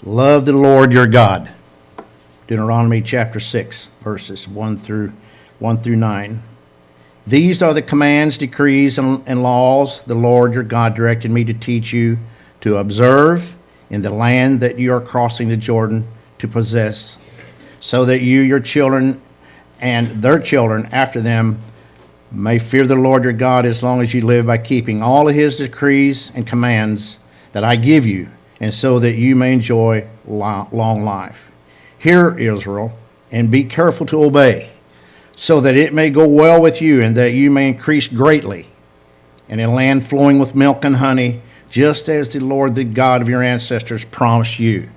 Love the Lord your God. Deuteronomy chapter 6, verses 1 through 9. These are the commands, decrees, and laws the Lord your God directed me to teach you to observe in the land that you are crossing the Jordan to possess, so that you, your children, and their children after them may fear the Lord your God as long as you live, by keeping all of his decrees and commands that I give you, and so that you may enjoy long life. Hear, Israel, and be careful to obey, so that it may go well with you, and that you may increase greatly in a land flowing with milk and honey, just as the Lord, the God of your ancestors, promised you.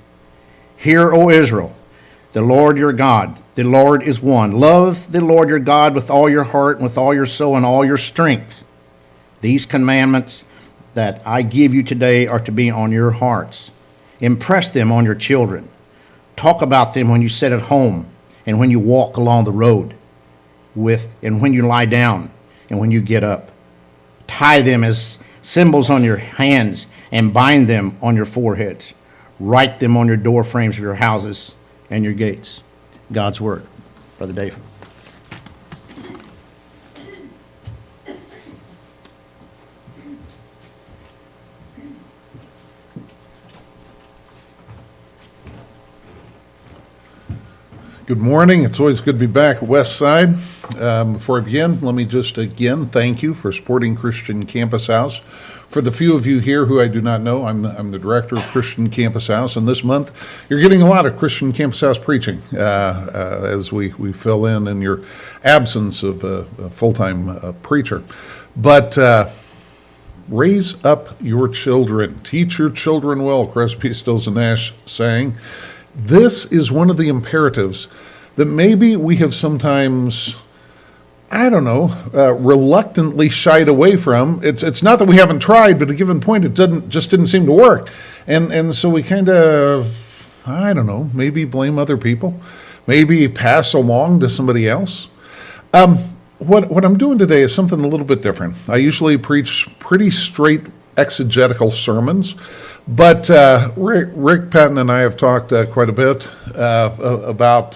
Hear, O Israel, the Lord your God, the Lord is one. Love the Lord your God with all your heart, and with all your soul, and all your strength. These commandments that I give you today are to be on your hearts. Impress them on your children. Talk about them when you sit at home, and when you walk along the road, and when you lie down, and when you get up. Tie them as symbols on your hands, and bind them on your foreheads. Write them on your door frames of your houses and your gates. God's word. Brother Dave. Good morning. It's always good to be back at Westside. Before I begin, let me just again thank you for supporting Christian Campus House. For the few of you here who I do not know, I'm the director of Christian Campus House, and this month you're getting a lot of Christian Campus House preaching as we fill in your absence of a full-time preacher. But raise up your children. Teach your children well, Crosby, Stills, and Nash sang. This is one of the imperatives that maybe we have sometimes, reluctantly shied away from. It's not that we haven't tried, but at a given point it didn't seem to work. And so we kind of, maybe blame other people, maybe pass along to somebody else. What I'm doing today is something a little bit different. I usually preach pretty straight exegetical sermons, but Rick Patton and I have talked quite a bit about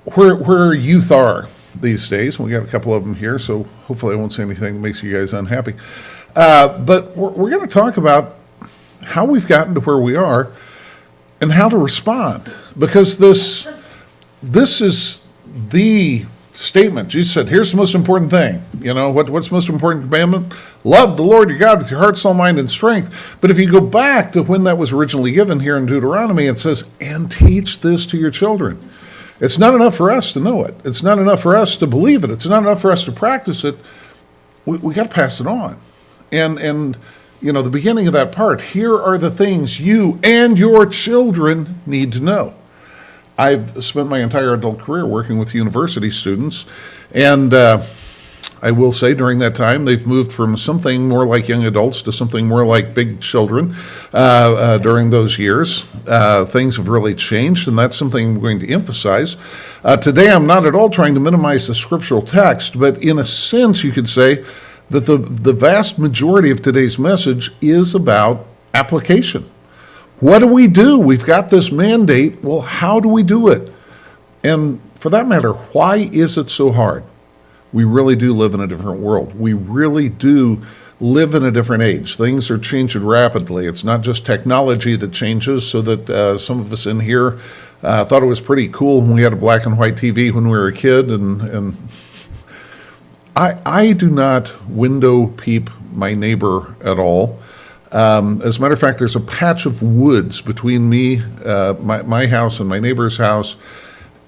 where youth are these days. We got a couple of them here, so hopefully I won't say anything that makes you guys unhappy. But we're going to talk about how we've gotten to where we are and how to respond, because this is the statement. Jesus said, here's the most important thing. You know, what's the most important commandment? Love the Lord your God with your heart, soul, mind, and strength. But if you go back to when that was originally given here in Deuteronomy, it says, and teach this to your children. It's not enough for us to know it. It's not enough for us to believe it. It's not enough for us to practice it. We got to pass it on. And the beginning of that part, here are the things you and your children need to know. I've spent my entire adult career working with university students, and I will say during that time they've moved from something more like young adults to something more like big children during those years. Things have really changed, and that's something I'm going to emphasize. Today I'm not at all trying to minimize the scriptural text, but in a sense you could say that the vast majority of today's message is about application. What do we do? We've got this mandate. Well, how do we do it? And for that matter, why is it so hard? We really do live in a different world. We really do live in a different age. Things are changing rapidly. It's not just technology that changes, so that some of us in here thought it was pretty cool when we had a black and white TV when we were a kid. And I do not window peep my neighbor at all. As a matter of fact, there's a patch of woods between me, my house and my neighbor's house,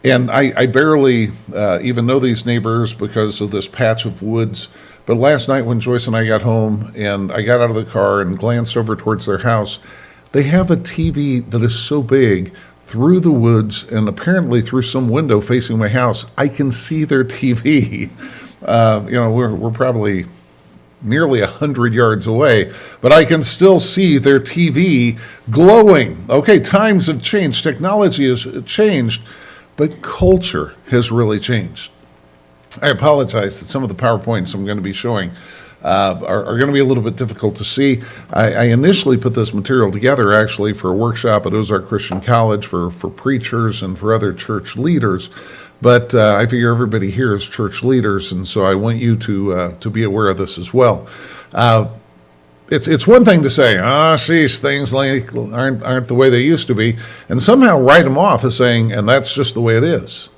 and I barely even know these neighbors because of this patch of woods. But last night when Joyce and I got home and I got out of the car and glanced over towards their house, they have a TV that is so big through the woods and apparently through some window facing my house, I can see their TV. We're probably nearly 100 yards away, but I can still see their TV glowing. Okay, times have changed, technology has changed, but culture has really changed. I apologize that some of the PowerPoints I'm going to be showing are going to be a little bit difficult to see. I initially put this material together actually for a workshop at Ozark Christian College for preachers and for other church leaders. But I figure everybody here is church leaders, and so I want you to be aware of this as well. It's one thing to say, these things aren't the way they used to be, and somehow write them off as saying, and that's just the way it is.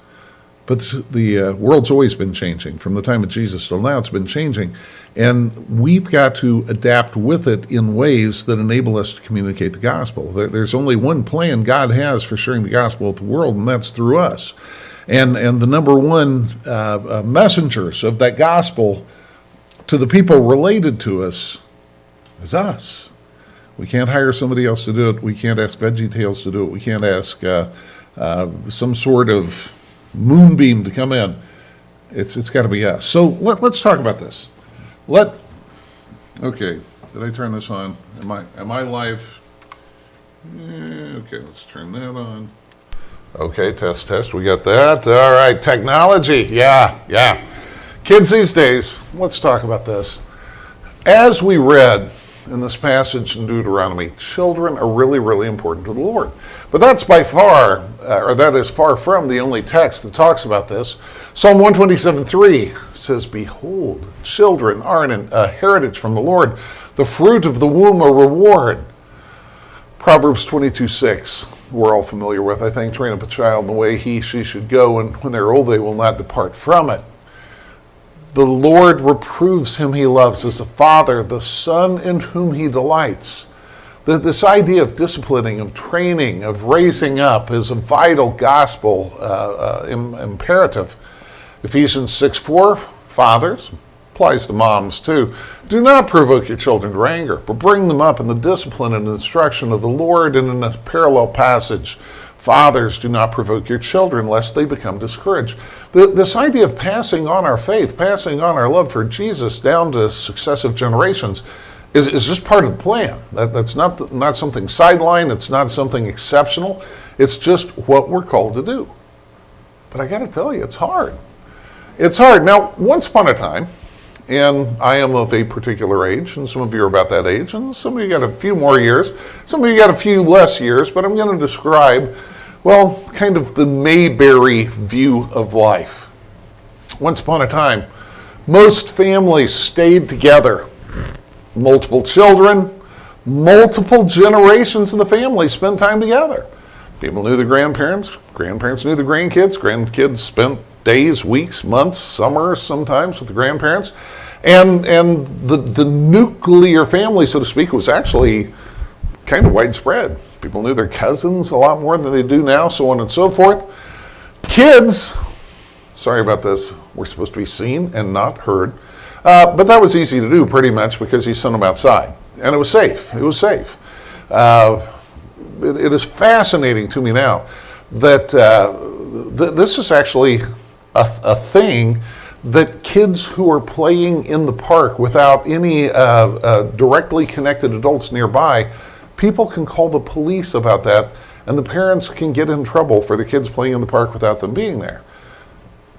But the world's always been changing. From the time of Jesus till now, it's been changing. And we've got to adapt with it in ways that enable us to communicate the gospel. There's only one plan God has for sharing the gospel with the world, and that's through us. And the number one messengers of that gospel to the people related to us is us. We can't hire somebody else to do it. We can't ask VeggieTales to do it. We can't ask some sort of moonbeam to come in. It's got to be us. So let's talk about this. Okay, did I turn this on? Am I live? Okay, let's turn that on. Okay, test, we got that. All right, technology, yeah. Kids these days, let's talk about this. As we read in this passage in Deuteronomy, children are really, really important to the Lord. But that's that is far from the only text that talks about this. Psalm 127:3 says, "Behold, children are a heritage from the Lord, the fruit of the womb a reward." Proverbs 22:6, we're all familiar with, I think, "Train up a child in the way she should go, and when they're old they will not depart from it." The Lord reproves him he loves as a father, the son in whom he delights. This idea of disciplining, of training, of raising up is a vital gospel imperative. Ephesians 6:4, fathers, applies to moms too. "Do not provoke your children to anger, but bring them up in the discipline and instruction of the Lord." And in a parallel passage, "Fathers, do not provoke your children, lest they become discouraged." This idea of passing on our faith, passing on our love for Jesus down to successive generations is just part of the plan. That's not something sideline. It's not something exceptional. It's just what we're called to do. But I got to tell you, it's hard. It's hard. Now, once upon a time, and I am of a particular age, and some of you are about that age, and some of you got a few more years, some of you got a few less years, but I'm going to describe, well, kind of the Mayberry view of life. Once upon a time, most families stayed together. Multiple children, multiple generations of the family spent time together. People knew the grandparents knew the grandkids spent days, weeks, months, summers sometimes with the grandparents. And the nuclear family, so to speak, was actually kind of widespread. People knew their cousins a lot more than they do now, so on and so forth. Kids, sorry about this, were supposed to be seen and not heard. But that was easy to do pretty much because you sent them outside. And it was safe. It was safe. It is fascinating to me now that this is actually a thing that kids who are playing in the park without any directly connected adults nearby, people can call the police about that, and the parents can get in trouble for the kids playing in the park without them being there.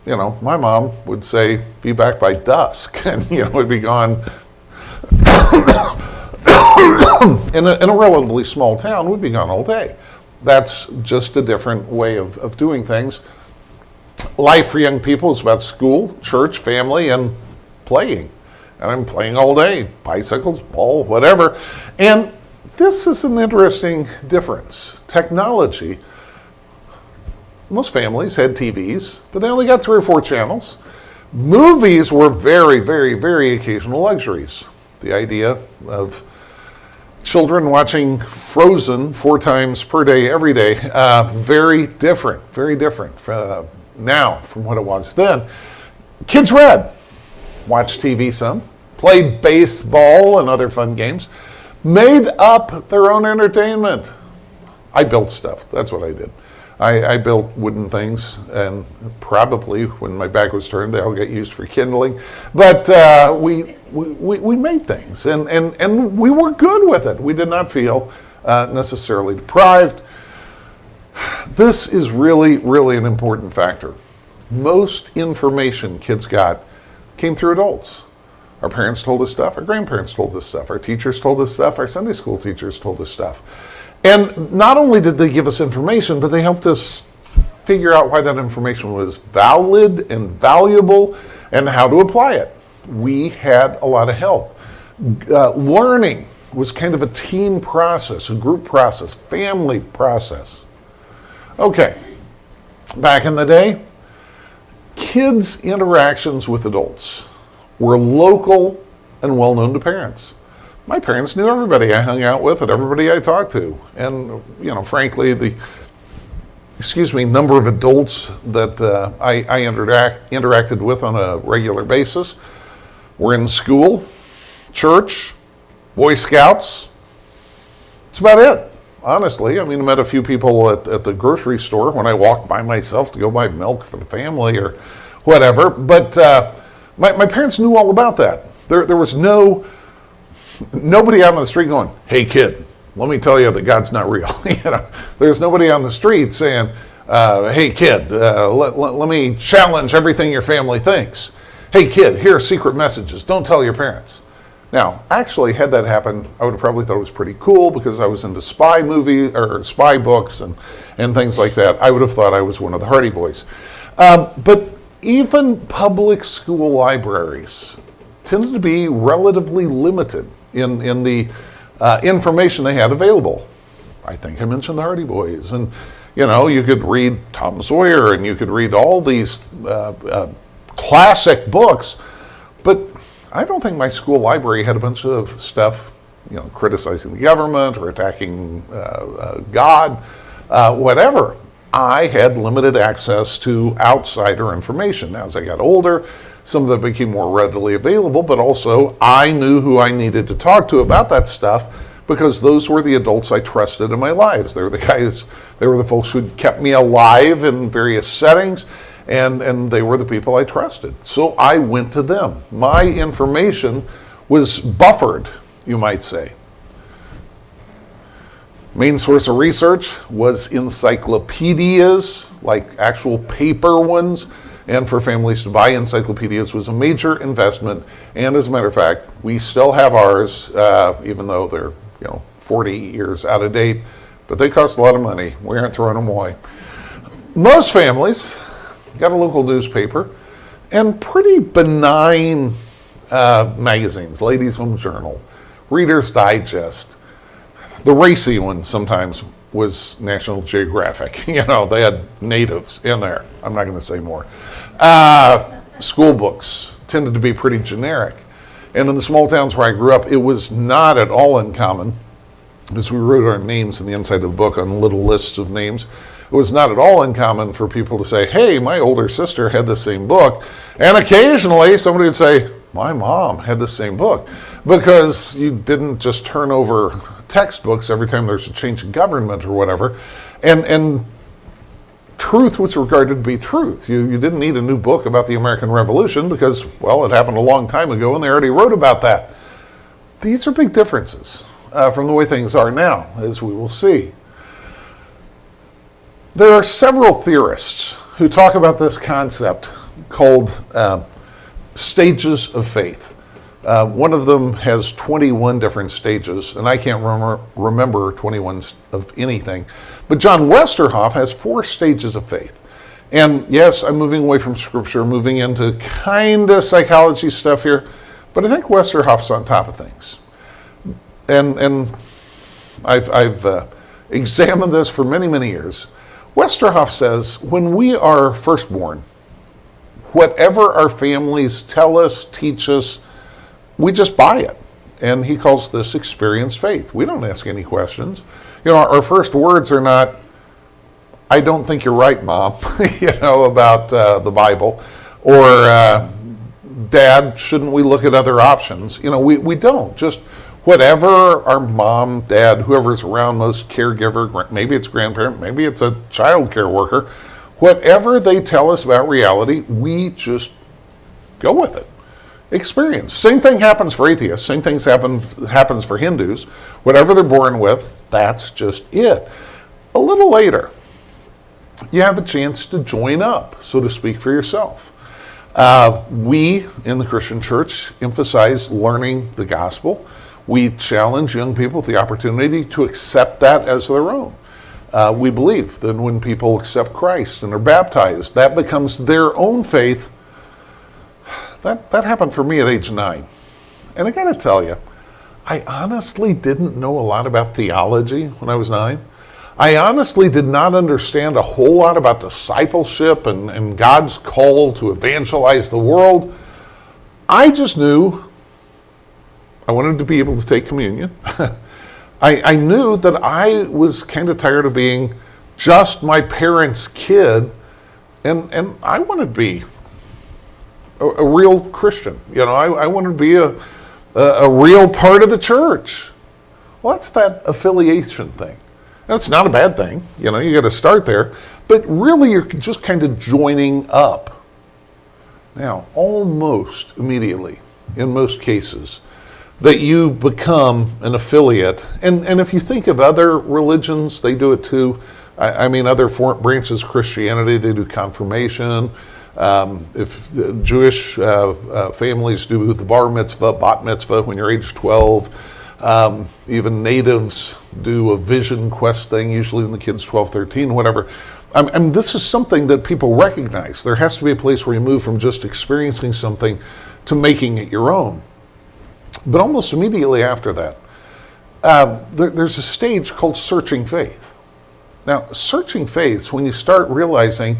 You know, my mom would say, "Be back by dusk," and, it'd be gone. In a relatively small town, we'd be gone all day. That's just a different way of doing things. Life for young people is about school, church, family, and playing. And I'm playing all day, bicycles, ball, whatever. And this is an interesting difference. Technology. Most families had TVs, but they only got 3 or 4 channels. Movies were very, very, very occasional luxuries. The idea of children watching Frozen 4 times per day, every day, very different now from what it was then. Kids read, watched TV some, played baseball and other fun games, made up their own entertainment. I built stuff. That's what I did. I built wooden things, and probably when my back was turned, they all get used for kindling. But we made things, and we were good with it. We did not feel necessarily deprived. This is really, really an important factor. Most information kids got came through adults. Our parents told us stuff, our grandparents told us stuff, our teachers told us stuff, our Sunday school teachers told us stuff. And not only did they give us information, but they helped us figure out why that information was valid and valuable and how to apply it. We had a lot of help. Learning was kind of a team process, a group process, family process. Okay, back in the day, kids' interactions with adults were local and well known to parents. My parents knew everybody I hung out with and everybody I talked to. And, frankly, the number of adults that I interacted with on a regular basis were in school, church, Boy Scouts. That's about it, honestly. I mean, I met a few people at the grocery store when I walked by myself to go buy milk for the family or whatever. But my parents knew all about that. There was nobody out on the street going, "Hey, kid, let me tell you that God's not real." There's nobody on the street saying, "Hey, kid, let me challenge everything your family thinks. Hey, kid, here are secret messages. Don't tell your parents." Now, actually, had that happened, I would have probably thought it was pretty cool because I was into spy movie or spy books and things like that. I would have thought I was one of the Hardy Boys. But even public school libraries tended to be relatively limited in the information they had available. I think I mentioned the Hardy Boys, and you could read Tom Sawyer and you could read all these classic books, but I don't think my school library had a bunch of stuff, criticizing the government or attacking God, whatever. I had limited access to outsider information. As I got older, some of that became more readily available, but also I knew who I needed to talk to about that stuff because those were the adults I trusted in my lives. They were the folks who kept me alive in various settings, and they were the people I trusted. So I went to them. My information was buffered, you might say. Main source of research was encyclopedias, like actual paper ones, and for families to buy encyclopedias was a major investment. And as a matter of fact, we still have ours, even though they're 40 years out of date, but they cost a lot of money. We aren't throwing them away. Most families got a local newspaper and pretty benign magazines, Ladies' Home Journal, Reader's Digest. The racy one sometimes was National Geographic. They had natives in there. I'm not going to say more. School books tended to be pretty generic. And in the small towns where I grew up, it was not at all uncommon, as we wrote our names in the inside of the book on little lists of names, it was not at all uncommon for people to say, "Hey, my older sister had the same book." And occasionally somebody would say, "My mom had the same book," because you didn't just turn over textbooks every time there's a change in government or whatever. And truth was regarded to be truth. You didn't need a new book about the American Revolution because, well, it happened a long time ago and they already wrote about that. These are big differences from the way things are now, as we will see. There are several theorists who talk about this concept called stages of faith. One of them has 21 different stages, and I can't remember 21 of anything. But John Westerhoff has 4 stages of faith. And yes, I'm moving away from scripture, moving into kind of psychology stuff here, but I think Westerhoff's on top of things. And I've examined this for many, many years. Westerhoff says when we are first born, whatever our families tell us, teach us, we just buy it. And he calls this experienced faith. We don't ask any questions. Our first words are not, "I don't think you're right, Mom," about the Bible. Or, "Dad, shouldn't we look at other options?" We don't. Just whatever our mom, dad, whoever's around, most caregiver, maybe it's grandparent, maybe it's a child care worker, whatever they tell us about reality, we just go with it. Experience. Same thing happens for atheists. Same thing happens for Hindus. Whatever they're born with, that's just it. A little later, you have a chance to join up, so to speak, for yourself. We in the Christian church emphasize learning the gospel. We challenge young people with the opportunity to accept that as their own. We believe that when people accept Christ and are baptized, that becomes their own faith. That happened for me at age 9. And I got to tell you, I honestly didn't know a lot about theology when I was 9. I honestly did not understand a whole lot about discipleship and God's call to evangelize the world. I just knew I wanted to be able to take communion. I knew that I was kind of tired of being just my parents' kid, and I wanted to be a real Christian. You know, I wanted to be a real part of the church. Well, that's that affiliation thing. That's not a bad thing. You know, you got to start there. But really, you're just kind of joining up. Now, almost immediately, in most cases, that you become an affiliate. And if you think of other religions, they do it too. I mean, other branches of Christianity, they do confirmation. If Jewish families do the bar mitzvah, bat mitzvah, when you're age 12. Even natives do a vision quest thing, usually when the kid's 12, 13, whatever. I mean, this is something that people recognize. There has to be a place where you move from just experiencing something to making it your own. But almost immediately after that, there's a stage called searching faith. Now, searching faith is when you start realizing,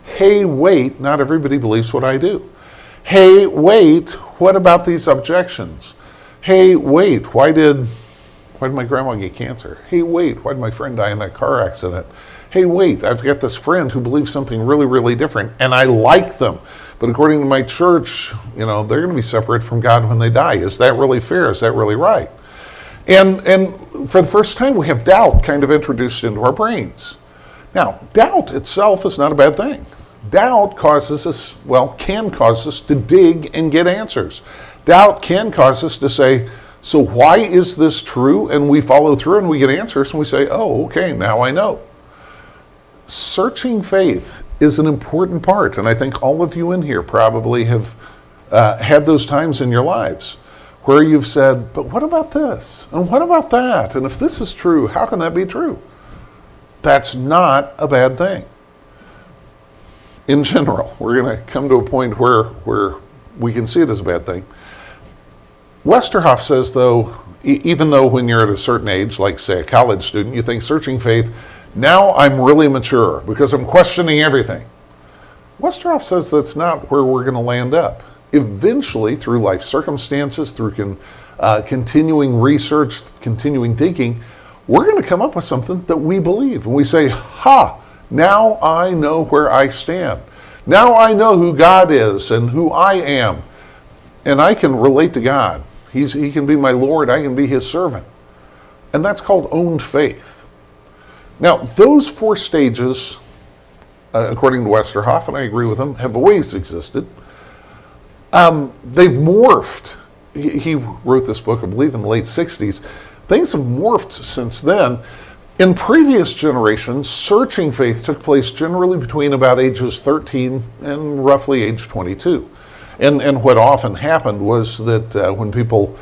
hey, wait, not everybody believes what I do. Hey, wait, what about these objections? Hey, wait, why did my grandma get cancer? Hey, wait, why did my friend die in that car accident? Hey, wait, I've got this friend who believes something really, really different, and I like them. But according to my church, you know, they're going to be separate from God when they die. Is that really fair? Is that really right? And for the first time, we have doubt kind of introduced into our brains. Now, doubt itself is not a bad thing. Doubt causes us, can cause us to dig and get answers. Doubt can cause us to say, so why is this true? And we follow through and we get answers and we say, oh, okay, now I know. Searching faith is an important part. And I think all of you in here probably have had those times in your lives where you've said, but what about this? And what about that? And if this is true, how can that be true? That's not a bad thing. In general, we're going to come to a point where we can see it as a bad thing. Westerhoff says, though, even though when you're at a certain age, like say a college student, you think searching faith, now I'm really mature because I'm questioning everything. Westerhoff says that's not where we're going to land up. Eventually, through life circumstances, through continuing research, continuing digging, we're going to come up with something that we believe. And we say, now I know where I stand. Now I know who God is and who I am. And I can relate to God. He can be my Lord. I can be his servant. And that's called owned faith. Now, those 4 stages, according to Westerhoff, and I agree with him, have always existed. They've morphed. He wrote this book, I believe, in the late 60s. Things have morphed since then. In previous generations, searching faith took place generally between about ages 13 and roughly age 22. And what often happened was that when people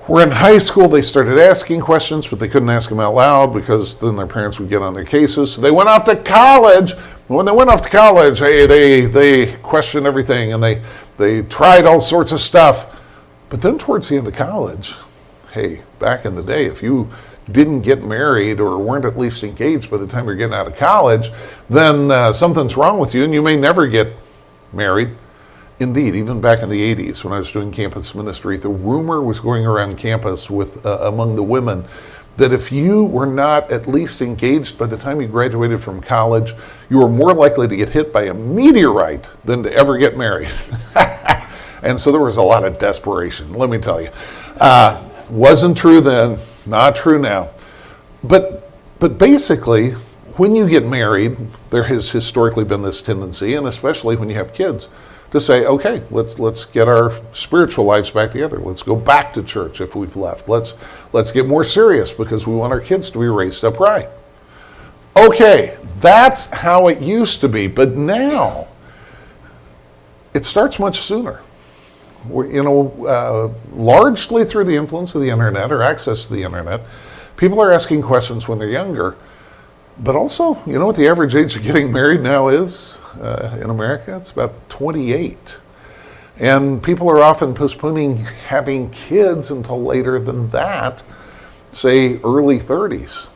were in high school, they started asking questions, but they couldn't ask them out loud because then their parents would get on their cases. So they went off to college. When they went off to college, they questioned everything and they tried all sorts of stuff. But then towards the end of college, hey, back in the day, if you didn't get married or weren't at least engaged by the time you're getting out of college, then something's wrong with you and you may never get married. Indeed, even back in the 80s when I was doing campus ministry, the rumor was going around campus with among the women that if you were not at least engaged by the time you graduated from college, you were more likely to get hit by a meteorite than to ever get married. And so there was a lot of desperation, let me tell you. Wasn't true then, not true now. But basically, when you get married, there has historically been this tendency, and especially when you have kids, to say, okay, let's get our spiritual lives back together. Let's go back to church if we've left. Let's get more serious because we want our kids to be raised upright. Okay, that's how it used to be. But now, it starts much sooner. Largely through the influence of the internet or access to the internet, people are asking questions when they're younger. But also, you know what the average age of getting married now is in America? It's about 28. And people are often postponing having kids until later than that, say early 30s.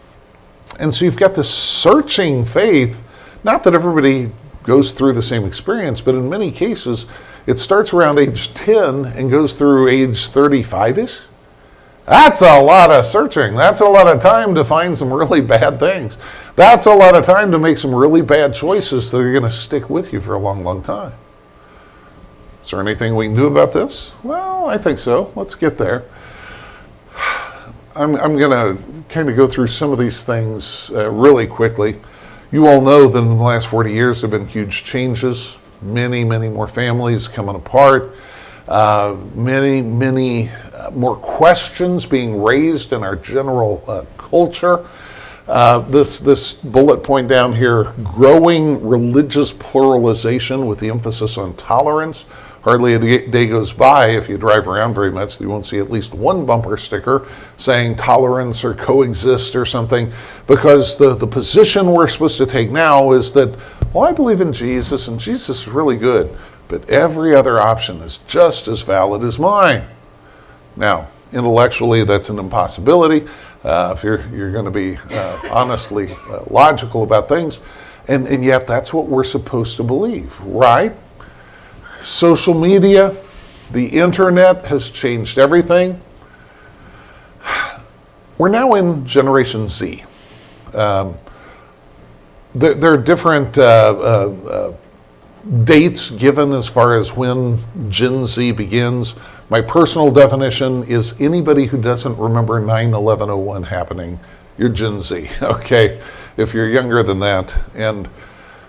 And so you've got this searching faith, not that everybody goes through the same experience, but in many cases, it starts around age 10 and goes through age 35-ish. That's a lot of searching. That's a lot of time to find some really bad things. That's a lot of time to make some really bad choices that are going to stick with you for a long, long time. Is there anything we can do about this? Well, I think so. Let's get there. I'm going to kind of go through some of these things really quickly. You all know that in the last 40 years there have been huge changes. Many, many more families coming apart. Many more questions being raised in our general culture. This bullet point down here, growing religious pluralization with the emphasis on tolerance. Hardly a day goes by, if you drive around very much, that you won't see at least one bumper sticker saying tolerance or coexist or something, because the position we're supposed to take now is that, well, I believe in Jesus and Jesus is really good, but every other option is just as valid as mine. Now, intellectually, that's an impossibility if you're going to be honestly logical about things, and yet that's what we're supposed to believe, right? Social media, the internet has changed everything. We're now in Generation Z. There are different dates given as far as when Gen Z begins. My personal definition is anybody who doesn't remember 9/11/01 happening, you're Gen Z, okay? If you're younger than that. And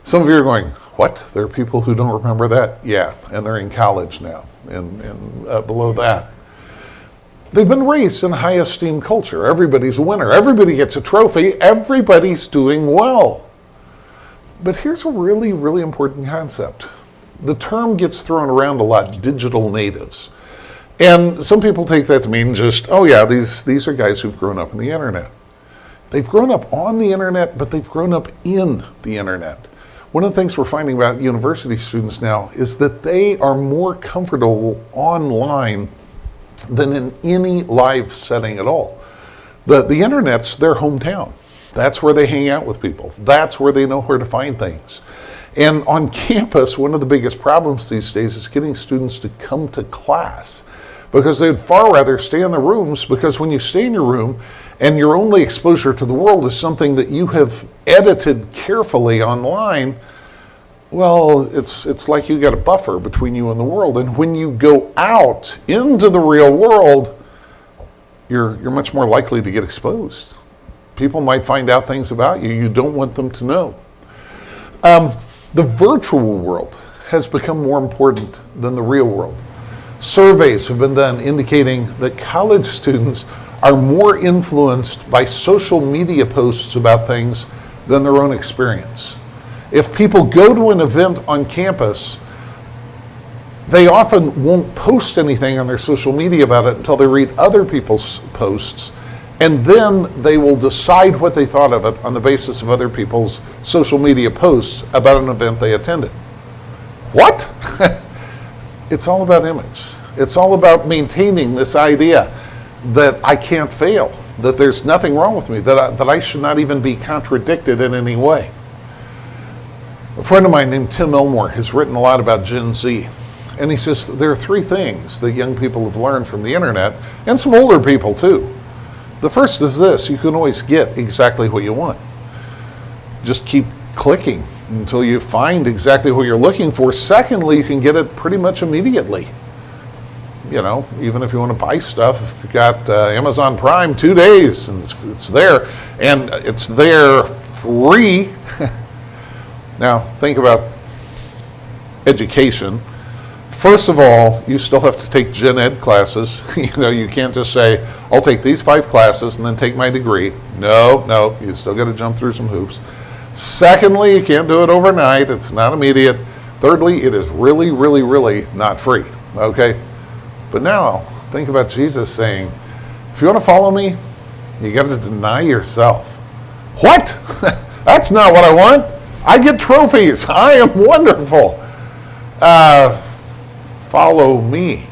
some of you are going, what? There are people who don't remember that? Yeah, and they're in college now and below that. They've been raised in high esteem culture. Everybody's a winner. Everybody gets a trophy. Everybody's doing well. But here's a really, really important concept. The term gets thrown around a lot, digital natives. And some people take that to mean just, oh yeah, these are guys who've grown up on the internet. They've grown up on the internet, but they've grown up in the internet. One of the things we're finding about university students now is that they are more comfortable online than in any live setting at all. The internet's their hometown. That's where they hang out with people. That's where they know where to find things. And on campus, one of the biggest problems these days is getting students to come to class, because they'd far rather stay in the rooms, because when you stay in your room and your only exposure to the world is something that you have edited carefully online, well, it's like you got a buffer between you and the world. And when you go out into the real world, you're much more likely to get exposed. People might find out things about you you don't want them to know. The virtual world has become more important than the real world. Surveys have been done indicating that college students are more influenced by social media posts about things than their own experience. If people go to an event on campus, they often won't post anything on their social media about it until they read other people's posts, and then they will decide what they thought of it on the basis of other people's social media posts about an event they attended. What? It's all about image. It's all about maintaining this idea that I can't fail, that there's nothing wrong with me, that I should not even be contradicted in any way. A friend of mine named Tim Elmore has written a lot about Gen Z, and he says there are three things that young people have learned from the internet, and some older people too. The first is this: you can always get exactly what you want. Just keep clicking until you find exactly what you're looking for. Secondly, you can get it pretty much immediately. You know, even if you want to buy stuff, if you've got Amazon Prime, 2 days, and it's there, and it's there free. Now, think about education. First of all, you still have to take gen ed classes. You know, you can't just say, I'll take these 5 classes and then take my degree. No, you still got to jump through some hoops. Secondly, you can't do it overnight. It's not immediate. Thirdly, it is really, really, really not free, okay? But now, think about Jesus saying, if you want to follow me, you got to deny yourself. What? That's not what I want. I get trophies. I am wonderful. Follow me.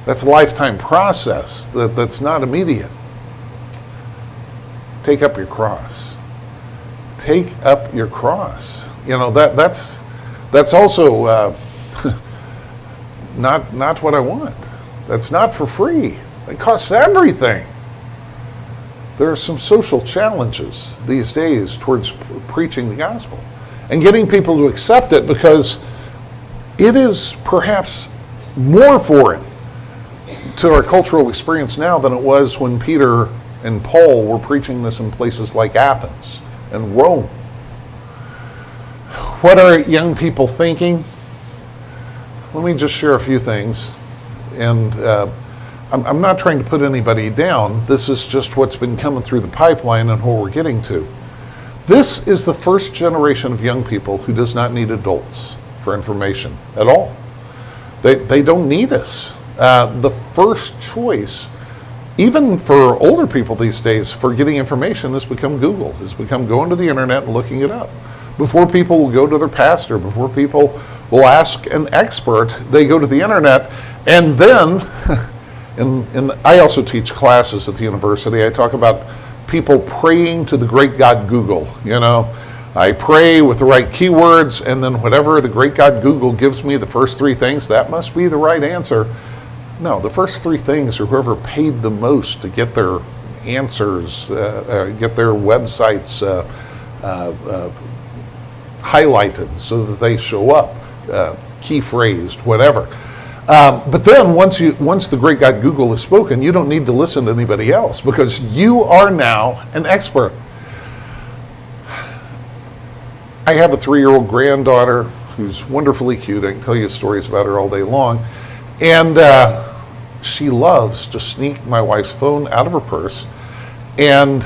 That's a lifetime process that's not immediate. Take up your cross. Take up your cross. You know, that's also not what I want. That's not for free. It costs everything. There are some social challenges these days towards preaching the gospel and getting people to accept it, because it is perhaps more foreign to our cultural experience now than it was when Peter and Paul were preaching this in places like Athens and Rome. What are young people thinking? Let me just share a few things. And I'm not trying to put anybody down. This is just what's been coming through the pipeline and what we're getting to. This is the first generation of young people who does not need adults for information at all. They don't need us. The first choice, even for older people these days, for getting information has become Google, has become going to the internet and looking it up. Before people will go to their pastor, before people will ask an expert, they go to the internet. And then, I also teach classes at the university. I talk about people praying to the great God Google. You know, I pray with the right keywords, and then whatever the great God Google gives me, the first three things, that must be the right answer. No, the first three things are whoever paid the most to get their answers, get their websites highlighted so that they show up, key phrased, whatever. But then once the great God Google has spoken, you don't need to listen to anybody else, because you are now an expert. I have a 3-year-old granddaughter who's wonderfully cute. I can tell you stories about her all day long. And she loves to sneak my wife's phone out of her purse, and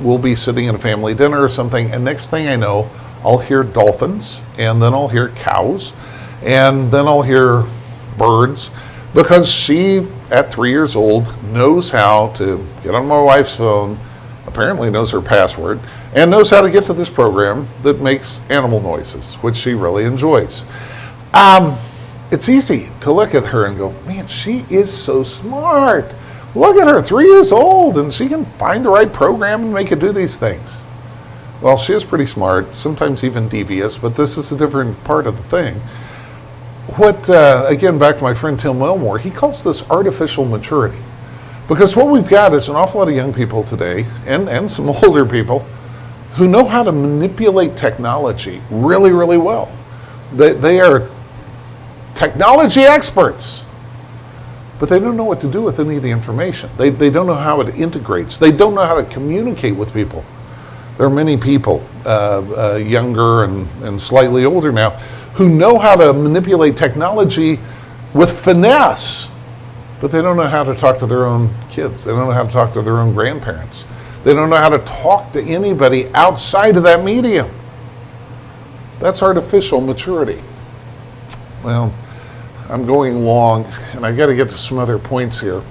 we'll be sitting at a family dinner or something, and next thing I know, I'll hear dolphins, and then I'll hear cows, and then I'll hear birds, because she, at 3 years old, knows how to get on my wife's phone, apparently knows her password, and knows how to get to this program that makes animal noises, which she really enjoys. It's easy to look at her and go, man, she is so smart. Look at her, 3 years old, and she can find the right program and make it do these things. Well, she is pretty smart, sometimes even devious, but this is a different part of the thing. Again, back to my friend Tim Wilmore, he calls this artificial maturity. Because what we've got is an awful lot of young people today, and some older people, who know how to manipulate technology really, really well. They are technology experts, but they don't know what to do with any of the information. They don't know how it integrates. They don't know how to communicate with people. There are many people, younger and slightly older now, who know how to manipulate technology with finesse, but they don't know how to talk to their own kids. They don't know how to talk to their own grandparents. They don't know how to talk to anybody outside of that medium. That's artificial maturity. Well, I'm going long, and I've got to get to some other points here.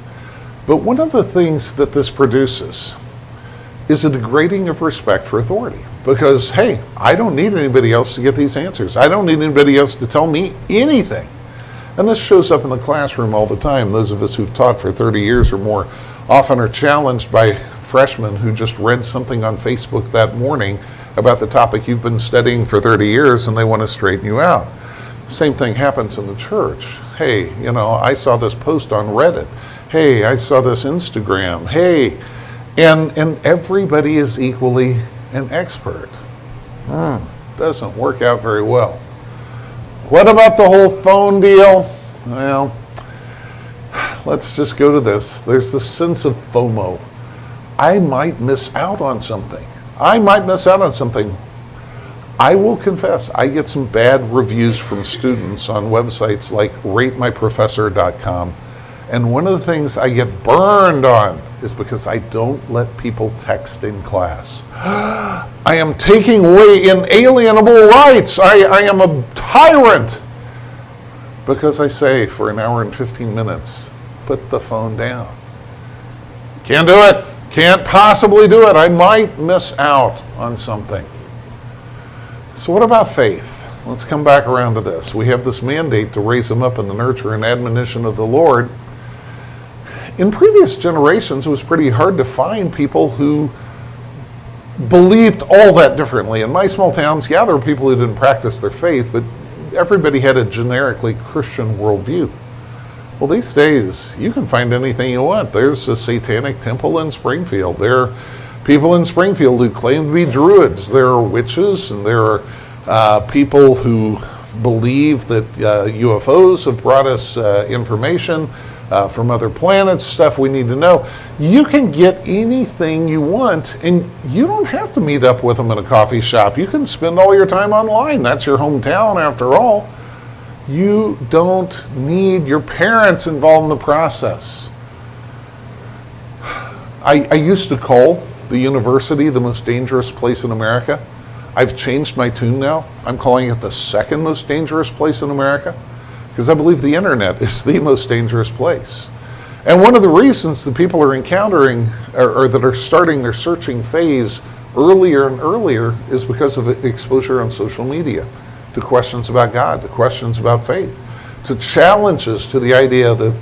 But one of the things that this produces is a degrading of respect for authority. Because, hey, I don't need anybody else to get these answers. I don't need anybody else to tell me anything. And this shows up in the classroom all the time. Those of us who've taught for 30 years or more often are challenged by freshmen who just read something on Facebook that morning about the topic you've been studying for 30 years, and they want to straighten you out. Same thing happens in the church. Hey, I saw this post on Reddit. Hey, I saw this Instagram. Hey, and everybody is equally an expert. Doesn't work out very well. What about the whole phone deal? Well, let's just go to this. There's the sense of FOMO. I might miss out on something. I will confess, I get some bad reviews from students on websites like ratemyprofessor.com. And one of the things I get burned on is because I don't let people text in class. I am taking away inalienable rights. I am a tyrant. because I say for an hour and 15 minutes, put the phone down. Can't do it. Can't possibly do it. I might miss out on something. So what about faith? Let's come back around to this. We have this mandate to raise them up in the nurture and admonition of the Lord. In previous generations, it was pretty hard to find people who believed all that differently. In my small towns, yeah, there were people who didn't practice their faith, but everybody had a generically Christian worldview. Well, these days, you can find anything you want. There's a satanic temple in Springfield. There are people in Springfield who claim to be druids. There are witches, and there are people who believe that UFOs have brought us information from other planets, stuff we need to know. You can get anything you want, and you don't have to meet up with them in a coffee shop. You can spend all your time online. That's your hometown, after all. You don't need your parents involved in the process. I used to call the university the most dangerous place in America. I've changed my tune now. I'm calling it the second most dangerous place in America, because I believe the internet is the most dangerous place. And one of the reasons that people are encountering, or that are starting their searching phase earlier and earlier, is because of exposure on social media to questions about God, to questions about faith, to challenges to the idea that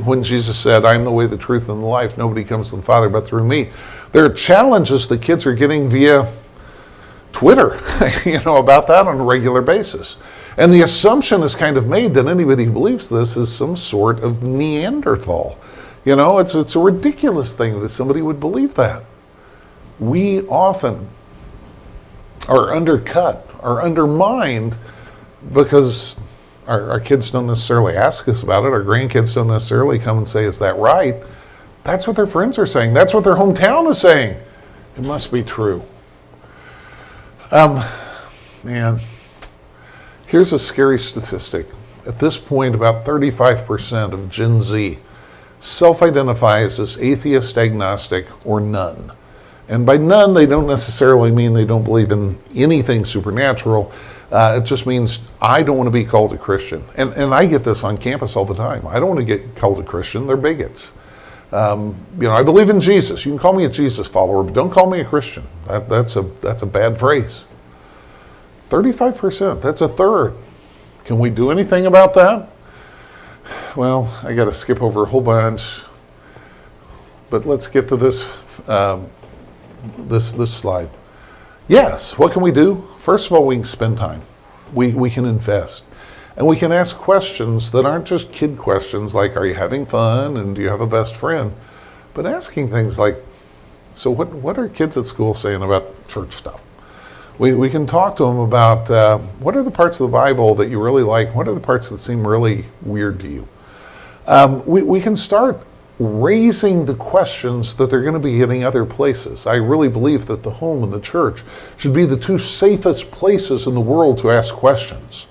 when Jesus said, "I'm the way, the truth, and the life, nobody comes to the Father but through me." There are challenges that kids are getting via Twitter, about that on a regular basis. And the assumption is kind of made that anybody who believes this is some sort of Neanderthal. It's a ridiculous thing that somebody would believe that. We often are undercut, are undermined, because our kids don't necessarily ask us about it. Our grandkids don't necessarily come and say, "Is that right?" That's what their friends are saying. That's what their hometown is saying. It must be true. Here's a scary statistic. At this point, about 35% of Gen Z self-identifies as atheist, agnostic, or none. And by none, they don't necessarily mean they don't believe in anything supernatural. It just means, I don't want to be called a Christian. And I get this on campus all the time. I don't want to get called a Christian. They're bigots. I believe in Jesus. You can call me a Jesus follower, but don't call me a Christian. That's a bad phrase. 35%, that's a third. Can we do anything about that? Well, I got to skip over a whole bunch, but let's get to this this slide. Yes, what can we do? First of all, we can spend time. We can invest. And we can ask questions that aren't just kid questions like, are you having fun and do you have a best friend? But asking things like, so what are kids at school saying about church stuff? We can talk to them about what are the parts of the Bible that you really like? What are the parts that seem really weird to you? We can start raising the questions that they're going to be getting other places. I really believe that the home and the church should be the two safest places in the world to ask questions.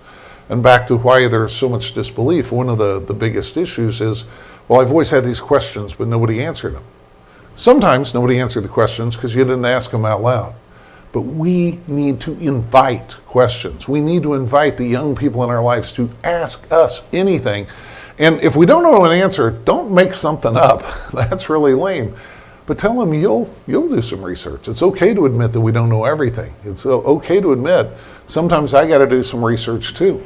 And back to why there's so much disbelief, one of the biggest issues is, well, I've always had these questions, but nobody answered them. Sometimes nobody answered the questions because you didn't ask them out loud. But we need to invite questions. We need to invite the young people in our lives to ask us anything. And if we don't know an answer, don't make something up. That's really lame. But tell them you'll do some research. It's okay to admit that we don't know everything. It's okay to admit sometimes I got to do some research too.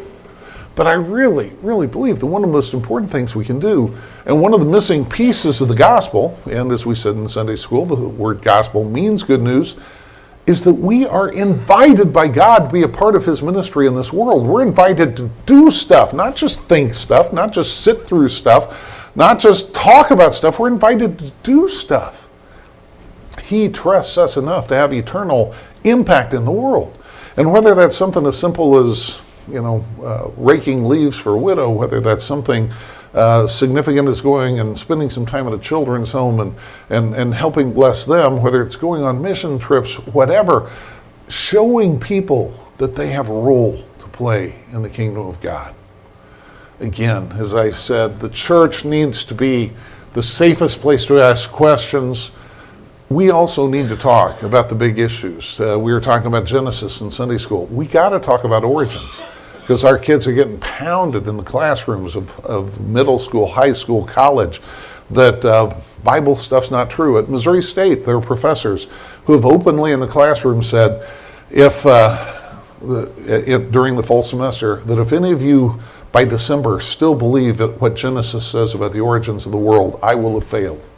But I really, really believe that one of the most important things we can do, and one of the missing pieces of the gospel, and as we said in Sunday school, the word gospel means good news, is that we are invited by God to be a part of his ministry in this world. We're invited to do stuff, not just think stuff, not just sit through stuff, not just talk about stuff. We're invited to do stuff. He trusts us enough to have eternal impact in the world. And whether that's something as simple as, raking leaves for a widow, whether that's something significant as going and spending some time at a children's home and helping bless them, whether it's going on mission trips, whatever, showing people that they have a role to play in the kingdom of God. Again, as I said, the church needs to be the safest place to ask questions. We also need to talk about the big issues. We were talking about Genesis in Sunday school. We got to talk about origins. because our kids are getting pounded in the classrooms of middle school, high school, college, that Bible stuff's not true. At Missouri State, there are professors who have openly in the classroom said, during the fall semester, that if any of you by December still believe that what Genesis says about the origins of the world, I will have failed.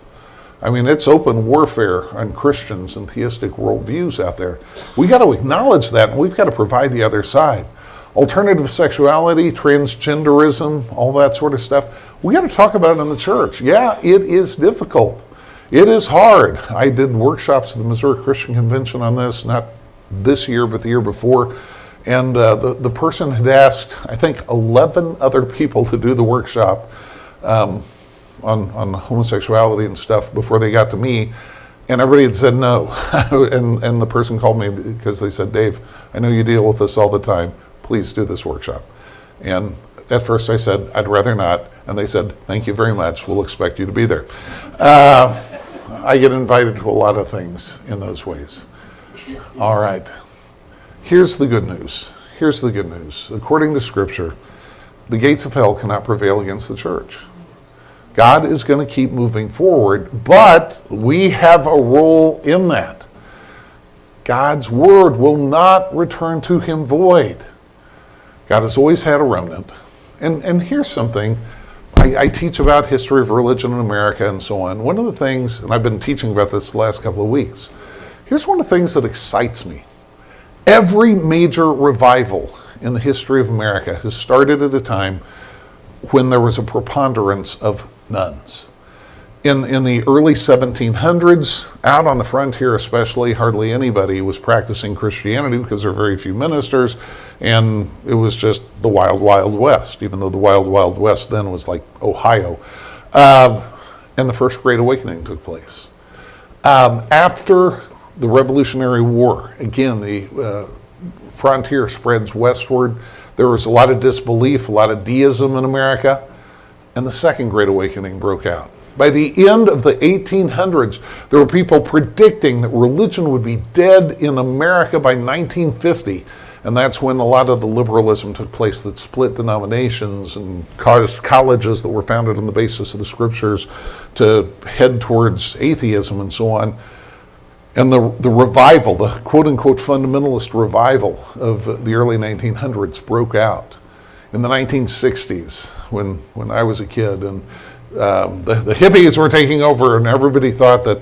I mean, it's open warfare on Christians and theistic worldviews out there. We got to acknowledge that, and we've got to provide the other side. Alternative sexuality, transgenderism, all that sort of stuff, we got to talk about it in the church. Yeah, it is difficult. It is hard. I did workshops at the Missouri Christian Convention on this, not this year, but the year before. And the person had asked, I think, 11 other people to do the workshop on homosexuality and stuff before they got to me. And everybody had said no. and the person called me because they said, Dave, I know you deal with this all the time. Please do this workshop. And at first I said, I'd rather not. And they said, thank you very much. We'll expect you to be there. I get invited to a lot of things in those ways. All right. Here's the good news. Here's the good news. According to Scripture, the gates of hell cannot prevail against the church. God is going to keep moving forward, but we have a role in that. God's word will not return to him void. God has always had a remnant. And here's something. I teach about history of religion in America and so on. One of the things, and I've been teaching about this the last couple of weeks, here's one of the things that excites me. Every major revival in the history of America has started at a time when there was a preponderance of nuns. In the early 1700s, out on the frontier especially, hardly anybody was practicing Christianity because there were very few ministers, and it was just the wild, wild west, even though the wild, wild west then was like Ohio. And the First Great Awakening took place. After the Revolutionary War, again, the frontier spreads westward. There was a lot of disbelief, a lot of deism in America, and the Second Great Awakening broke out. By the end of the 1800s, there were people predicting that religion would be dead in America by 1950, and that's when a lot of the liberalism took place that split denominations and caused colleges that were founded on the basis of the Scriptures to head towards atheism and so on. And the revival, the quote-unquote fundamentalist revival of the early 1900s broke out in the 1960s when I was a kid. And the hippies were taking over, and everybody thought that,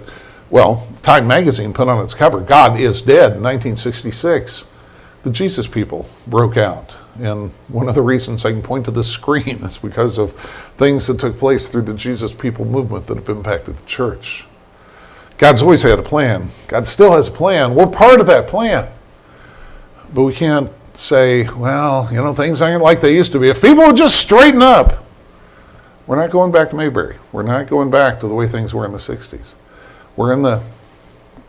well, Time magazine put on its cover, God is dead, in 1966. The Jesus people broke out. And one of the reasons I can point to this screen is because of things that took place through the Jesus people movement that have impacted the church. God's always had a plan. God still has a plan. We're part of that plan. But we can't say, well, things aren't like they used to be. If people would just straighten up. We're not going back to Mayberry. We're not going back to the way things were in the 60s. We're in the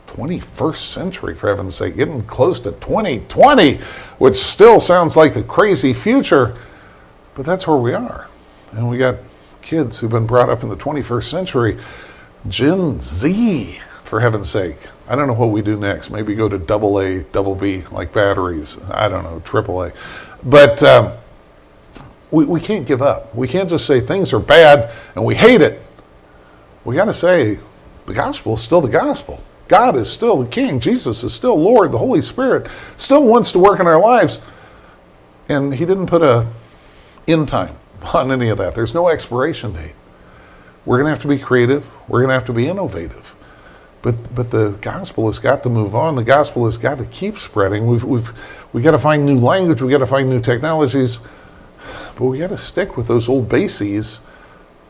21st century, for heaven's sake, getting close to 2020, which still sounds like the crazy future, but that's where we are. And we got kids who've been brought up in the 21st century. Gen Z, for heaven's sake. I don't know what we do next. Maybe go to AA, double B, like batteries. I don't know, AAA. But we can't give up. We can't just say things are bad and we hate it. We got to say the gospel is still the gospel. God is still the King. Jesus is still Lord. The Holy Spirit still wants to work in our lives. And he didn't put a end time on any of that. There's no expiration date. We're going to have to be creative. We're going to have to be innovative. But the gospel has got to move on. The gospel has got to keep spreading. We've got to find new language. We've got to find new technologies. But we got to stick with those old bases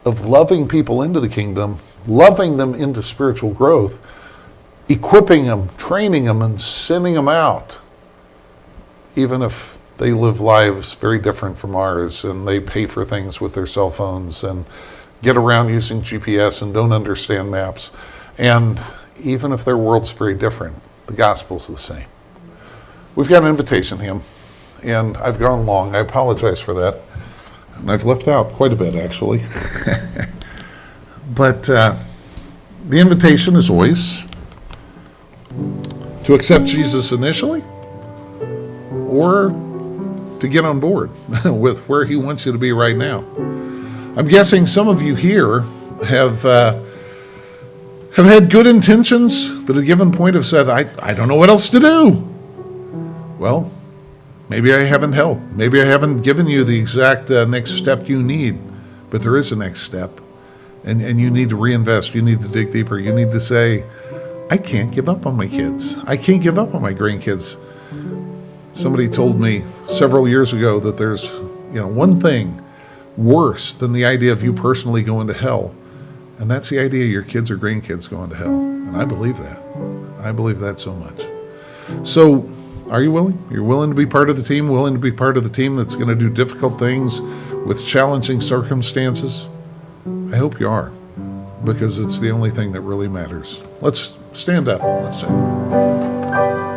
of loving people into the kingdom, loving them into spiritual growth, equipping them, training them, and sending them out, even if they live lives very different from ours and they pay for things with their cell phones and get around using GPS and don't understand maps. And even if their world's very different, the gospel's the same. We've got an invitation hymn, and I've gone long. I apologize for that. And I've left out quite a bit, actually. But the invitation is always to accept Jesus initially, or to get on board with where he wants you to be right now. I'm guessing some of you here have had good intentions, but at a given point have said, I don't know what else to do. Well, maybe I haven't helped. Maybe I haven't given you the exact next step you need, but there is a next step. And you need to reinvest. You need to dig deeper. You need to say, I can't give up on my kids. I can't give up on my grandkids. Somebody told me several years ago that there's, one thing worse than the idea of you personally going to hell, and that's the idea of your kids or grandkids going to hell. And I believe that. I believe that so much. So, are you willing? You're willing to be part of the team, willing to be part of the team that's going to do difficult things with challenging circumstances? I hope you are, because it's the only thing that really matters. Let's stand up. Let's sing.